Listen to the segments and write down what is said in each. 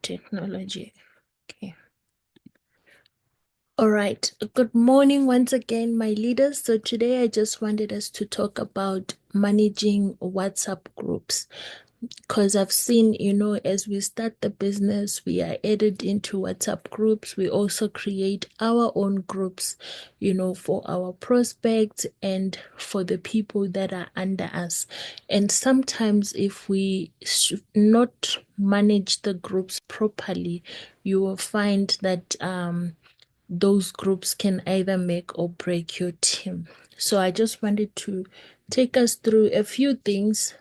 Technology. Okay. All right. Good morning once again, my leaders. So today I just wanted us to talk about managing WhatsApp groups. Because I've seen, as we start the business, we are added into WhatsApp groups. We also create our own groups, for our prospects and for the people that are under us. And sometimes, if we not manage the groups properly, you will find that those groups can either make or break your team. So I just wanted to take us through a few things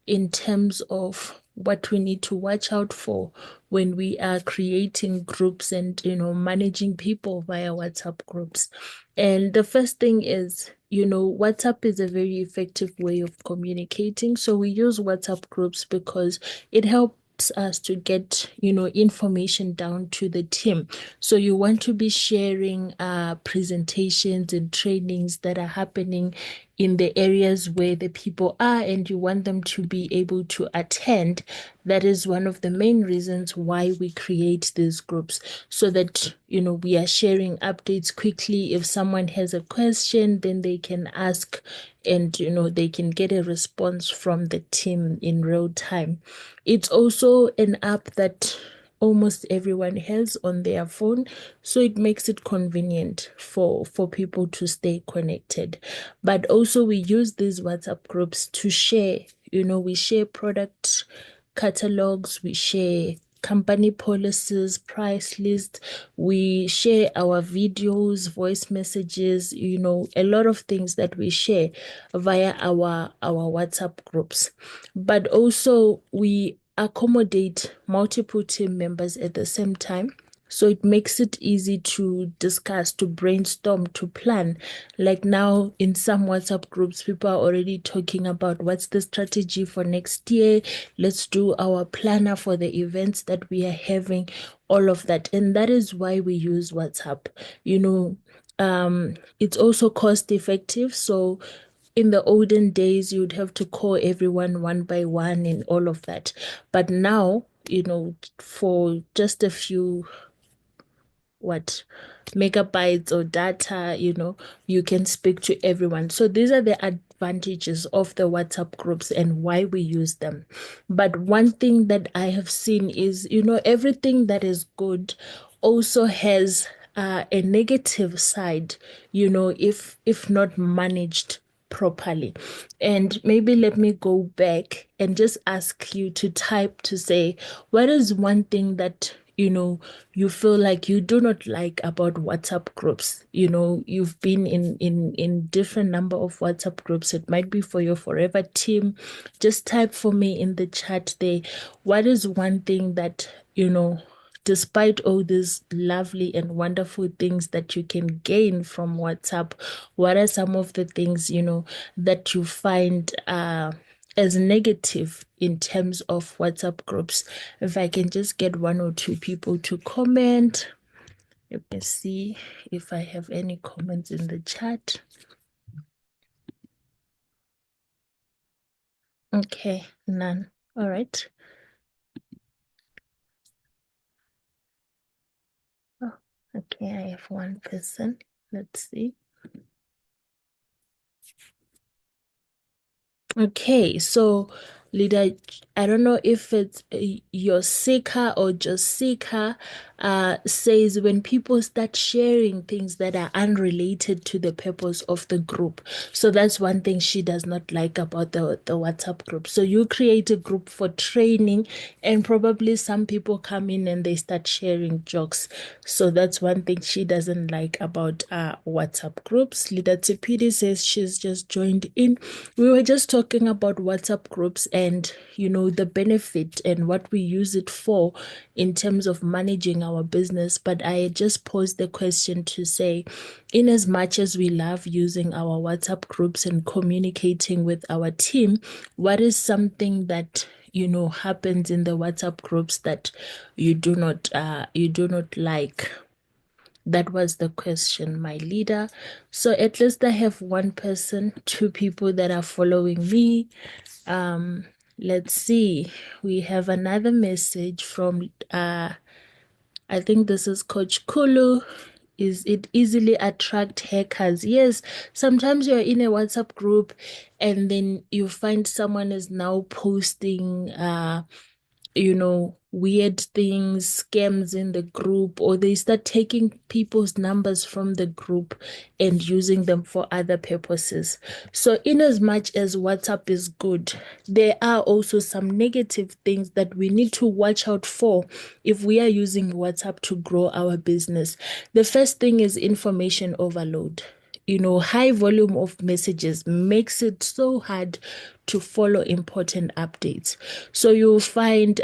in terms of what we need to watch out for when we are creating groups and managing people via WhatsApp groups. And the first thing is, WhatsApp is a very effective way of communicating. So we use WhatsApp groups because it helps us to get information down to the team. So you want to be sharing presentations and trainings that are happening in the areas where the people are, and you want them to be able to attend. That is one of the main reasons why we create these groups, so that we are sharing updates quickly. If someone has a question, then they can ask, and they can get a response from the team in real time. It's also an app that almost everyone has on their phone, so it makes it convenient for people to stay connected. But also we use these WhatsApp groups to share, we share product catalogs, we share company policies, price lists, we share our videos, voice messages, a lot of things that we share via our WhatsApp groups. But also we accommodate multiple team members at the same time. So it makes it easy to discuss, to brainstorm, to plan. Like now in some WhatsApp groups, people are already talking about what's the strategy for next year. Let's do our planner for the events that we are having, all of that. And that is why we use WhatsApp. It's also cost effective. So in the olden days, you'd have to call everyone one by one and all of that. But now, for just a few what megabytes or data, you can speak to everyone. So these are the advantages of the WhatsApp groups and why we use them. But one thing that I have seen is, everything that is good also has a negative side, if not managed properly. And maybe let me go back and just ask you to type to say, what is one thing that you feel like you do not like about WhatsApp groups? You've been in different number of WhatsApp groups. It might be for your forever team. Just type for me in the chat there. What is one thing that despite all these lovely and wonderful things that you can gain from WhatsApp, what are some of the things, that you find as negative in terms of WhatsApp groups? If I can just get one or two people to comment. Let me see if I have any comments in the chat. Okay, none. All right. Oh, okay, I have one person. Let's see. Okay, so leader, I don't know if it's your seeker or just seeker, says when people start sharing things that are unrelated to the purpose of the group. So that's one thing she does not like about the WhatsApp group. So you create a group for training, and probably some people come in and they start sharing jokes. So that's one thing she doesn't like about WhatsApp groups. Leader Tipidi says she's just joined in. We were just talking about WhatsApp groups and, the benefit and what we use it for in terms of managing our business. But I just posed the question to say, in as much as we love using our WhatsApp groups and communicating with our team, what is something that happens in the WhatsApp groups that you do not like? That was the question, my leader. So at least I have one person, two people that are following me. Let's see. We have another message from I think this is Coach Kulu. Is it easily attract hackers? Yes, sometimes you're in a WhatsApp group and then you find someone is now posting weird things, scams in the group, or they start taking people's numbers from the group and using them for other purposes. So, in as much as WhatsApp is good, there are also some negative things that we need to watch out for if we are using WhatsApp to grow our business. The first thing is information overload. High volume of messages makes it so hard to follow important updates. So you'll find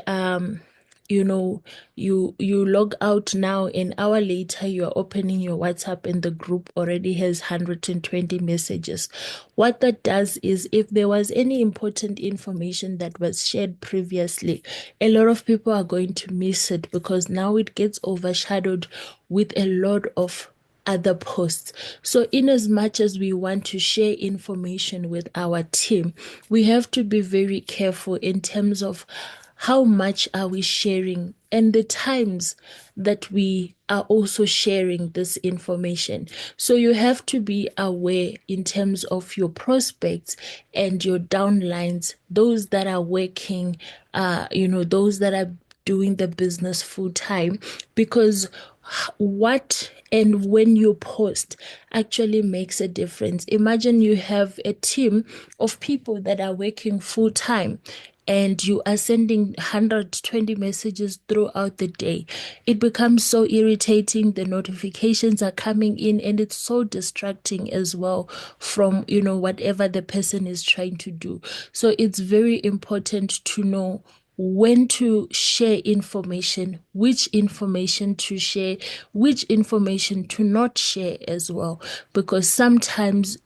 you know you log out now, an hour later you're opening your WhatsApp and the group already has 120 messages. What that does is, if there was any important information that was shared previously, a lot of people are going to miss it because now it gets overshadowed with a lot of other posts. So, in as much as we want to share information with our team, we have to be very careful in terms of how much are we sharing and the times that we are also sharing this information. So you have to be aware in terms of your prospects and your downlines, those that are working, those that are doing the business full time, because what and when you post actually makes a difference. Imagine you have a team of people that are working full time and you are sending 120 messages throughout the day. It becomes so irritating. The notifications are coming in and it's so distracting as well from, whatever the person is trying to do. So it's very important to know when to share information, which information to share, which information to not share as well. Because sometimes,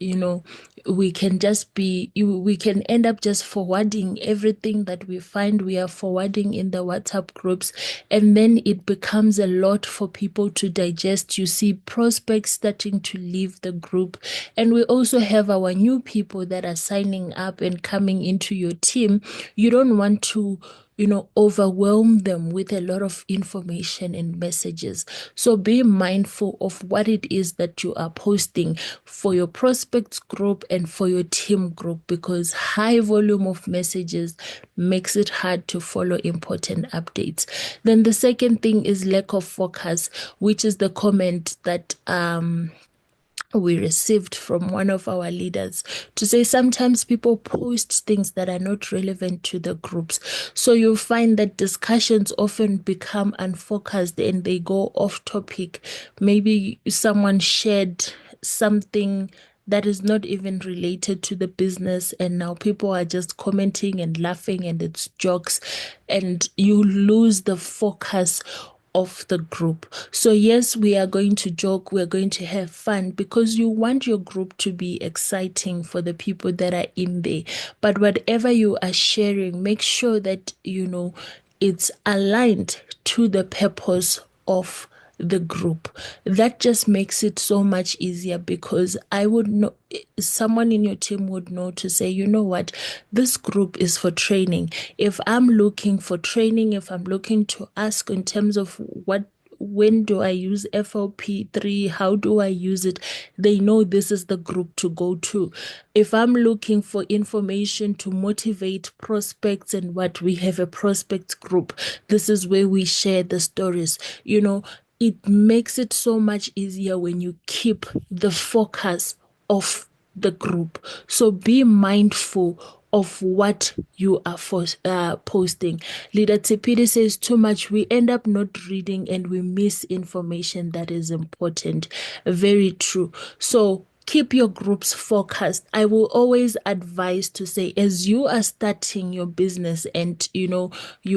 we can end up just forwarding everything that we find we are forwarding in the WhatsApp groups, and then it becomes a lot for people to digest. You see prospects starting to leave the group, and we also have our new people that are signing up and coming into your team. You don't want to overwhelm them with a lot of information and messages. So be mindful of what it is that you are posting for your prospects group and for your team group, because high volume of messages makes it hard to follow important updates. Then the second thing is lack of focus, which is the comment that we received from one of our leaders to say sometimes people post things that are not relevant to the groups. So you'll find that discussions often become unfocused and they go off topic. Maybe someone shared something that is not even related to the business, and now people are just commenting and laughing and it's jokes, and you lose the focus of the group. So yes, we are going to joke, we're going to have fun because you want your group to be exciting for the people that are in there. But whatever you are sharing, make sure that it's aligned to the purpose of the group. That just makes it so much easier, because I would know, someone in your team would know to say, you know what, this group is for training. If I'm looking for training, if I'm looking to ask in terms of when do I use FLP3? How do I use it? They know this is the group to go to. If I'm looking for information to motivate prospects and what, we have a prospects group. This is where we share the stories. It makes it so much easier when you keep the focus of the group. So be mindful of what you are posting. Leader Tsipidi says too much, we end up not reading and we miss information that is important. Very true. So keep your groups focused. I will always advise to say, as you are starting your business and you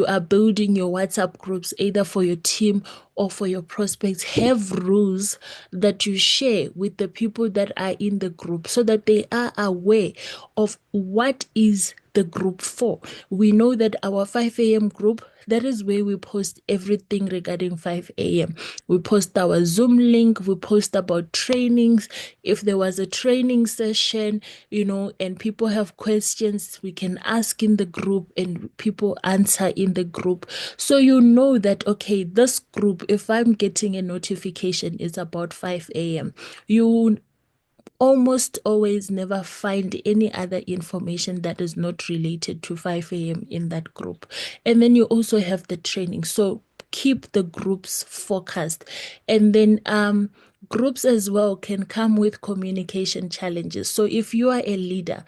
are building your WhatsApp groups either for your team or for your prospects, have rules that you share with the people that are in the group so that they are aware of what is the group for. We know that our 5 a.m. group, that is where we post everything regarding 5 a.m. We post our Zoom link, we post about trainings. If there was a training session, and people have questions, we can ask in the group and people answer in the group. So you know that, okay, this group, if I'm getting a notification, it's about 5 a.m. You almost always never find any other information that is not related to 5 a.m. in that group. And then you also have the training. So keep the groups focused. And then groups as well can come with communication challenges. So if you are a leader,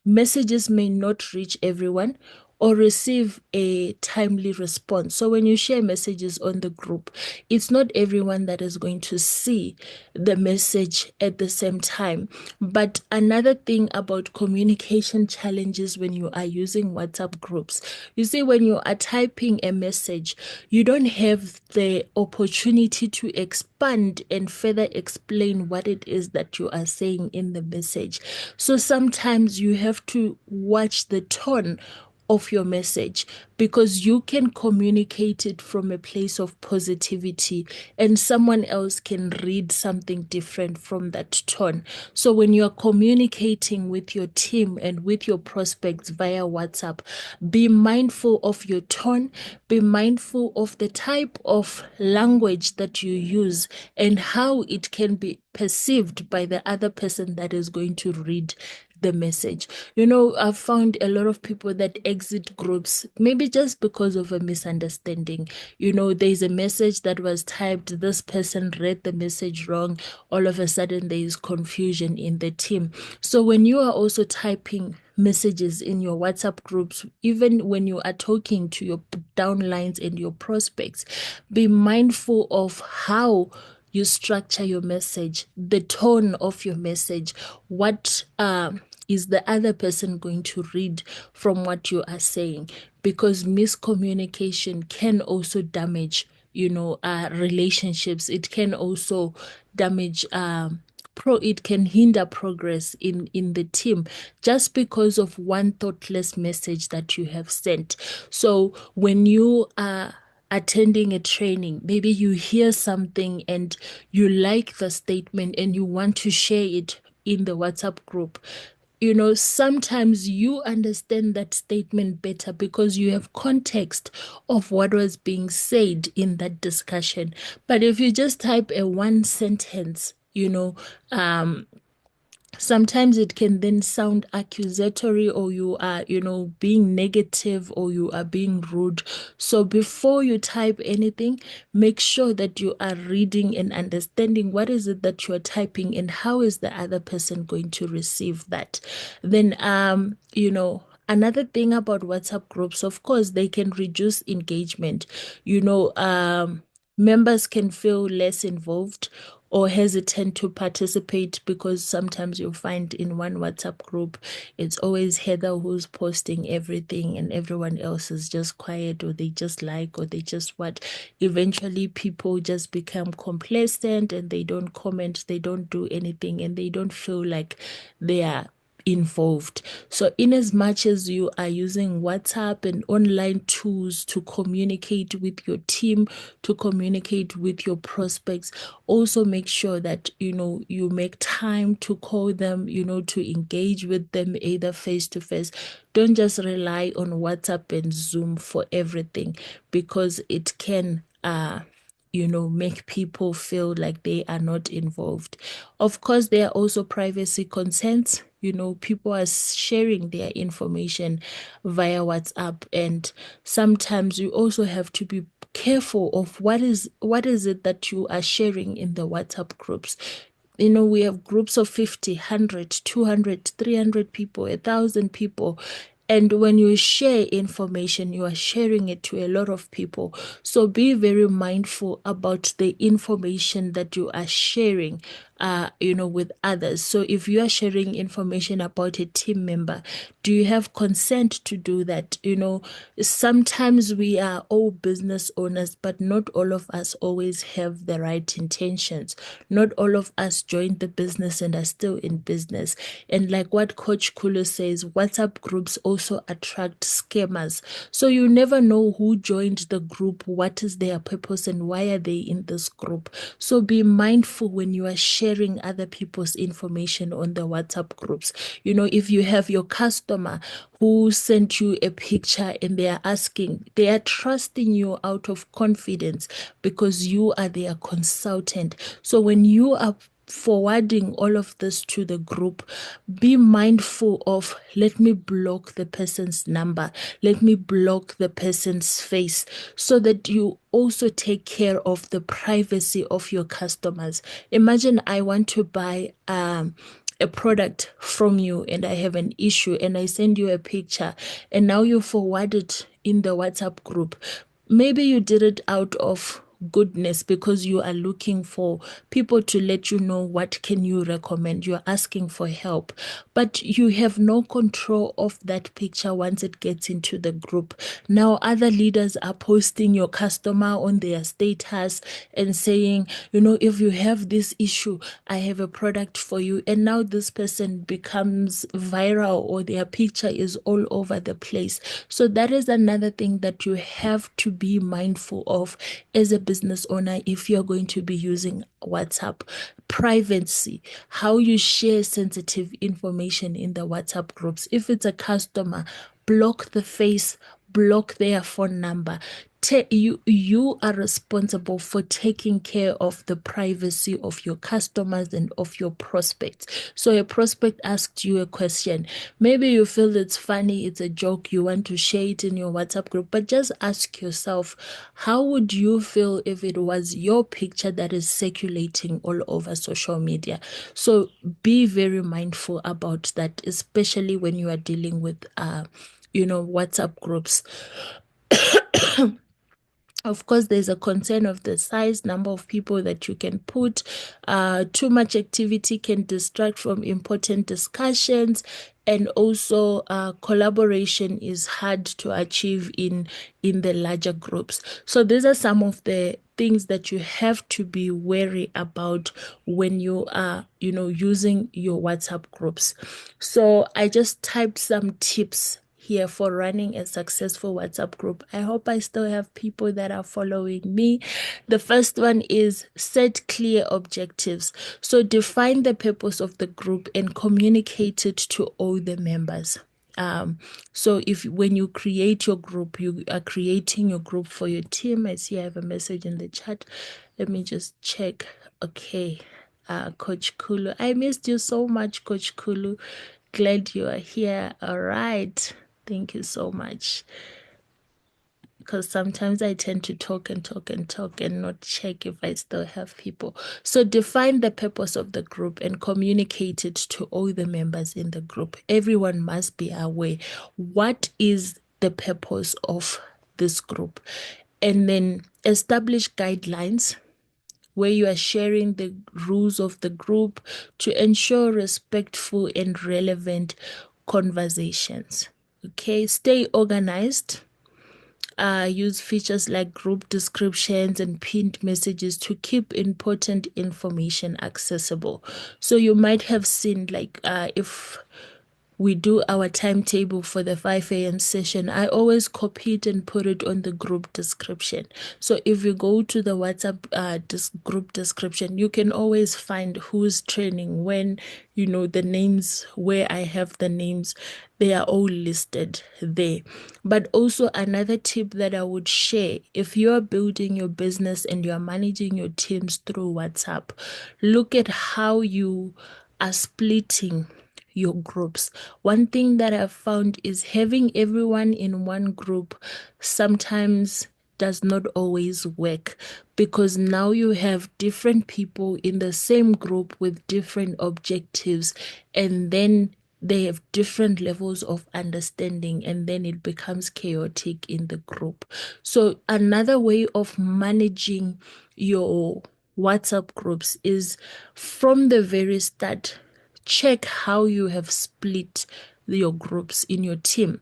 messages may not reach everyone or receive a timely response. So when you share messages on the group, it's not everyone that is going to see the message at the same time. But another thing about communication challenges when you are using WhatsApp groups, you see, when you are typing a message, you don't have the opportunity to expand and further explain what it is that you are saying in the message. So sometimes you have to watch the tone of your message, because you can communicate it from a place of positivity and someone else can read something different from that tone. So when you're communicating with your team and with your prospects via WhatsApp, be mindful of your tone, be mindful of the type of language that you use and how it can be perceived by the other person that is going to read the message. I've found a lot of people that exit groups, maybe just because of a misunderstanding. There's a message that was typed, this person read the message wrong. All of a sudden, there is confusion in the team. So when you are also typing messages in your WhatsApp groups, even when you are talking to your downlines and your prospects, be mindful of how you structure your message, the tone of your message, what is the other person going to read from what you are saying? Because miscommunication can also damage, relationships. It can also damage it can hinder progress in the team just because of one thoughtless message that you have sent. So when you are attending a training, maybe you hear something and you like the statement and you want to share it in the WhatsApp group. Sometimes you understand that statement better because you have context of what was being said in that discussion. But if you just type a one sentence, sometimes it can then sound accusatory, or you are, being negative, or you are being rude. So before you type anything, make sure that you are reading and understanding what is it that you are typing and how is the other person going to receive that. Then, another thing about WhatsApp groups, of course, they can reduce engagement. Members can feel less involved or hesitant to participate, because sometimes you'll find in one WhatsApp group, it's always Heather who's posting everything and everyone else is just quiet, or they just like, or they just what. Eventually, people just become complacent and they don't comment, they don't do anything, and they don't feel like they are involved. So, in as much as you are using WhatsApp and online tools to communicate with your team, to communicate with your prospects, also make sure that you make time to call them, to engage with them either face to face. Don't just rely on WhatsApp and Zoom for everything, because it can make people feel like they are not involved. Of course, there are also privacy concerns. People are sharing their information via WhatsApp, and sometimes you also have to be careful of what is it that you are sharing in the WhatsApp groups. We have groups of 50, 100, 200, 300 people, 1,000 people. And when you share information, you are sharing it to a lot of people. So be very mindful about the information that you are sharing with others. So if you are sharing information about a team member, do you have consent to do that? Sometimes we are all business owners, but not all of us always have the right intentions. Not all of us joined the business and are still in business. And like what Coach Kulu says, WhatsApp groups also attract scammers. So you never know who joined the group, what is their purpose, and why are they in this group. So be mindful when you are sharing other people's information on the WhatsApp groups. If you have your customer who sent you a picture and they are trusting you out of confidence because you are their consultant. So when you are forwarding all of this to the group, be mindful of, let me block the person's number, let me block the person's face, so that you also take care of the privacy of your customers. Imagine I want to buy a product from you and I have an issue and I send you a picture and now you forward it in the WhatsApp group. Maybe you did it out of goodness because you are looking for people to let you know what can you recommend. You're asking for help, but you have no control of that picture once it gets into the group. Now other leaders are posting your customer on their status and saying, if you have this issue, I have a product for you. And now this person becomes viral or their picture is all over the place. So that is another thing that you have to be mindful of as a business owner if you're going to be using WhatsApp. Privacy, how you share sensitive information in the WhatsApp groups. If it's a customer, block the face, block their phone number. You are responsible for taking care of the privacy of your customers and of your prospects. So a prospect asked you a question. Maybe you feel it's funny, it's a joke, you want to share it in your WhatsApp group, but just ask yourself, how would you feel if it was your picture that is circulating all over social media? So be very mindful about that, especially when you are dealing with WhatsApp groups. Of course, there's a concern of the size, number of people that you can put. Too much activity can distract from important discussions, and also collaboration is hard to achieve in the larger groups. So these are some of the things that you have to be wary about when you are, using your WhatsApp groups. So I just typed some tips here for running a successful WhatsApp group. I hope I still have people that are following me. The first one is set clear objectives. So define the purpose of the group and communicate it to all the members. So if when you create your group, you are creating your group for your team. I see I have a message in the chat. Let me just check. Okay. Coach Kulu. I missed you so much, Coach Kulu. Glad you are here. All right. Thank you so much. Because sometimes I tend to talk and talk and talk and not check if I still have people. So define the purpose of the group and communicate it to all the members in the group. Everyone must be aware. What is the purpose of this group? And then establish guidelines where you are sharing the rules of the group to ensure respectful and relevant conversations. Okay, stay organized. Use features like group descriptions and pinned messages to keep important information accessible. So you might have seen, like, if we do our timetable for the 5 a.m. session, I always copy it and put it on the group description. So if you go to the WhatsApp group description, you can always find who's training when, the names, where I have the names, they are all listed there. But also another tip that I would share, if you are building your business and you are managing your teams through WhatsApp, look at how you are splitting your groups. One thing that I've found is having everyone in one group sometimes does not always work, because now you have different people in the same group with different objectives, and then they have different levels of understanding, and then it becomes chaotic in the group. So another way of managing your WhatsApp groups is from the very start, check how you have split your groups in your team.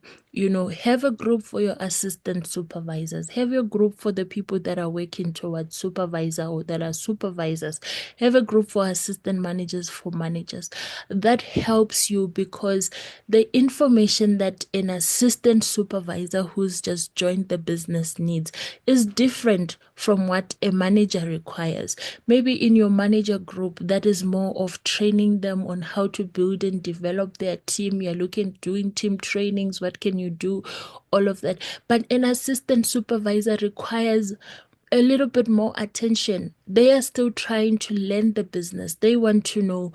Have a group for your assistant supervisors, have your group for the people that are working towards supervisor or that are supervisors, have a group for assistant managers, for managers. That helps you because the information that an assistant supervisor who's just joined the business needs is different from what a manager requires. Maybe in your manager group, that is more of training them on how to build and develop their team. You're looking doing team trainings. What can you do? All of that. But an assistant supervisor requires a little bit more attention. They are still trying to learn the business. They want to know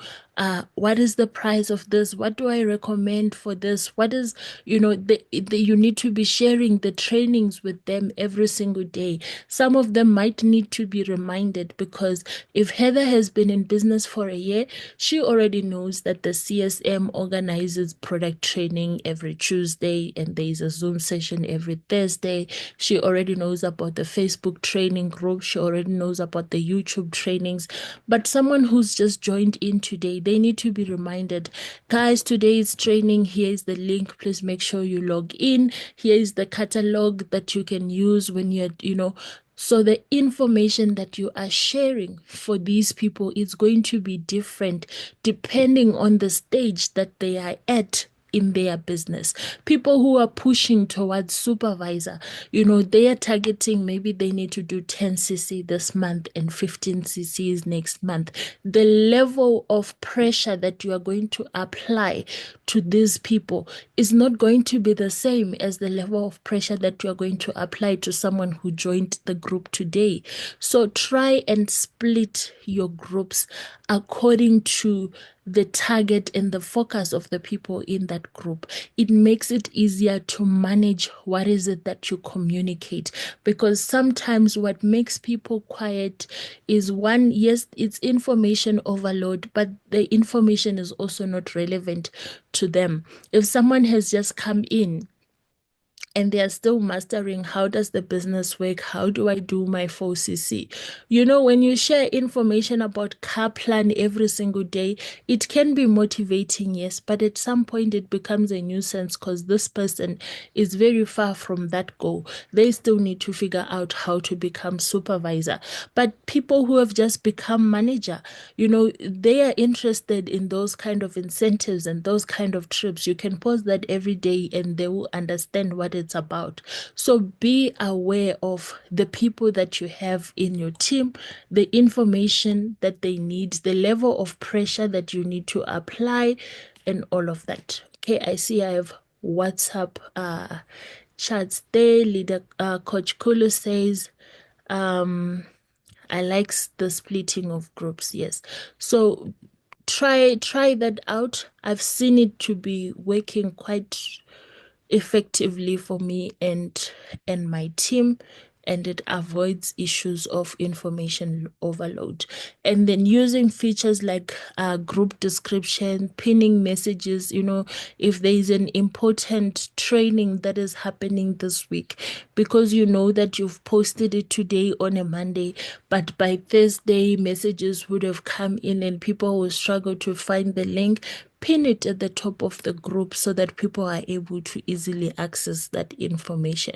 what is the price of this? What do I recommend for this? What is, you need to be sharing the trainings with them every single day. Some of them might need to be reminded because if Heather has been in business for a year, she already knows that the CSM organizes product training every Tuesday and there's a Zoom session every Thursday. She already knows about the Facebook training group. She already knows about the YouTube trainings. But someone who's just joined in today, they need to be reminded, guys, today's training, here is the link. Please make sure you log in. Here is the catalog that you can use when so the information that you are sharing for these people is going to be different depending on the stage that they are at in their business. People who are pushing towards supervisor, they are targeting, maybe they need to do 10 cc this month and 15 cc's next month. The level of pressure that you are going to apply to these people is not going to be the same as the level of pressure that you are going to apply to someone who joined the group today. So try and split your groups according to the target and the focus of the people in that group. It makes it easier to manage what is it that you communicate, because sometimes what makes people quiet is, one, yes, it's information overload, but the information is also not relevant to them. If someone has just come in and they are still mastering, how does the business work? How do I do my 4cc? When you share information about car plan every single day, it can be motivating, yes, but at some point it becomes a nuisance because this person is very far from that goal. They still need to figure out how to become supervisor. But people who have just become manager, they are interested in those kind of incentives and those kind of trips. You can post that every day and they will understand what it's about. So be aware of the people that you have in your team, the information that they need, the level of pressure that you need to apply, and all of that. Okay, I see I have WhatsApp chats there. Leader Coach Kulu says, I like the splitting of groups. Yes. So try that out. I've seen it to be working quite effectively for me and my team, and it avoids issues of information overload. And then using features like group description, pinning messages, if there is an important training that is happening this week, because you know that you've posted it today on a Monday, but by Thursday messages would have come in and people will struggle to find the link. Pin it at the top of the group so that people are able to easily access that information.